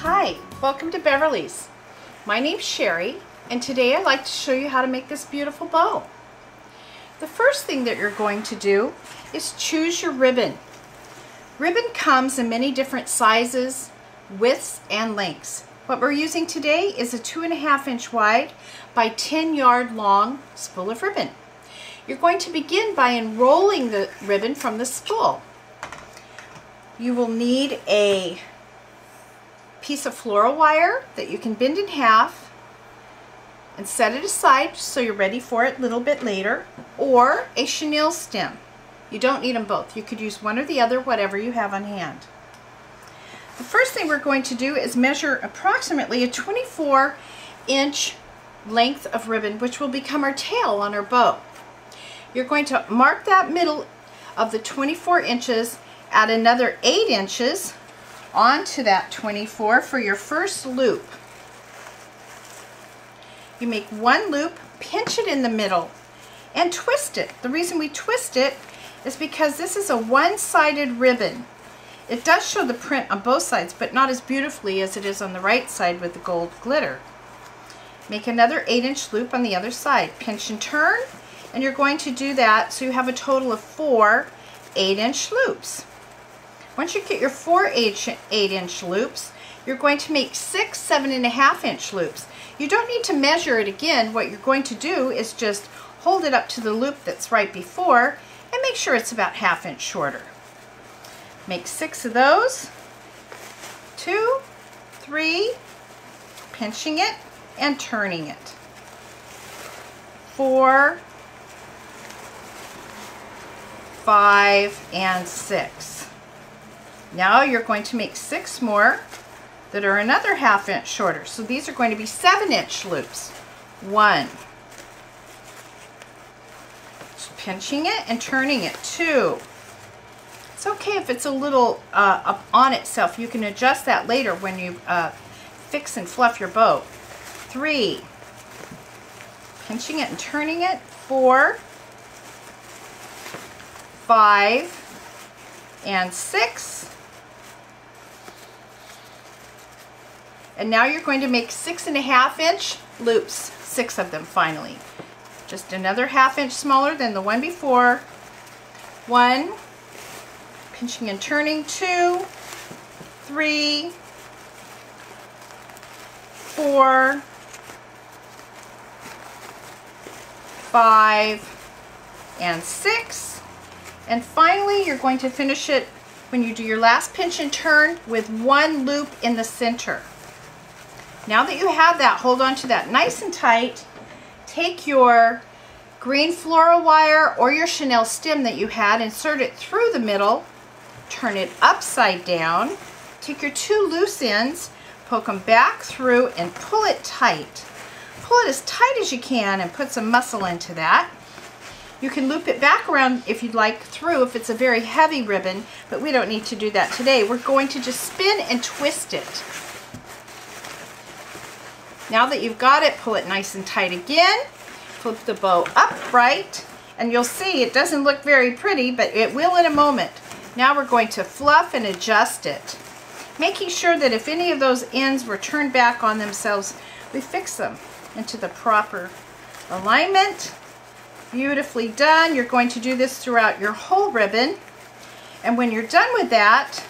Hi, welcome to Beverly's. My name's Sherry, and today I'd like to show you how to make this beautiful bow. The first thing that you're going to do is choose your ribbon. Ribbon comes in many different sizes, widths, and lengths. What we're using today is a 2.5 inch wide by 10-yard long spool of ribbon. You're going to begin by unrolling the ribbon from the spool. You will need a piece of floral wire that you can bend in half and set it aside so you're ready for it a little bit later, or a chenille stem. You don't need them both. You could use one or the other, whatever you have on hand. The first thing we're going to do is measure approximately a 24-inch length of ribbon, which will become our tail on our bow. You're going to mark that middle of the 24 inches, add another 8 inches onto that 24 for your first loop. You make one loop, pinch it in the middle, and twist it. The reason we twist it is because this is a one-sided ribbon. It does show the print on both sides, but not as beautifully as it is on the right side with the gold glitter. Make another 8-inch loop on the other side. Pinch and turn, and you're going to do that so you have a total of 4 8-inch loops. Once you get your 4 8-inch loops, you're going to make 6 7.5-inch loops. You don't need to measure it again. What you're going to do is just hold it up to the loop that's right before and make sure it's about 1/2 inch shorter. Make 6 of those, 2, 3, pinching it and turning it, 4, 5, and 6. Now you're going to make 6 more that are another 1/2 inch shorter. So these are going to be 7-inch loops. 1. Just pinching it and turning it. 2. It's okay if it's a little up on itself. You can adjust that later when you fix and fluff your bow. 3. Pinching it and turning it. 4. 5. And 6. And now you're going to make 6.5-inch loops, 6 of them finally. Just another 1/2 inch smaller than the one before. 1, pinching and turning, 2, 3, 4, 5, and 6. And finally, you're going to finish it when you do your last pinch and turn with 1 loop in the center. Now that you have that, hold on to that nice and tight. Take your green floral wire or your chenille stem that you had, insert it through the middle, turn it upside down, take your 2 loose ends, poke them back through and pull it tight. Pull it as tight as you can and put some muscle into that. You can loop it back around if you'd like through if it's a very heavy ribbon, but we don't need to do that today. We're going to just spin and twist it. Now that you've got it, pull it nice and tight again, flip the bow upright, and you'll see it doesn't look very pretty, but it will in a moment. Now we're going to fluff and adjust it, making sure that if any of those ends were turned back on themselves, we fix them into the proper alignment. Beautifully done. You're going to do this throughout your whole ribbon, and when you're done with that,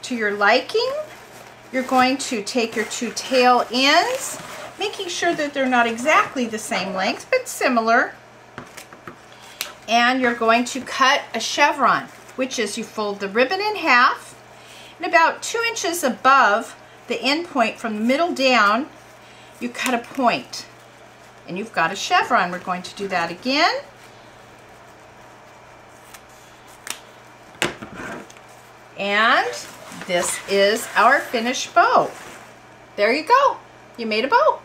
to your liking, you're going to take your 2 tail ends, making sure that they're not exactly the same length, but similar. And you're going to cut a chevron, which is you fold the ribbon in half, and about 2 inches above the end point from the middle down, you cut a point. And you've got a chevron. We're going to do that again. And this is our finished bow. There you go. You made a bow.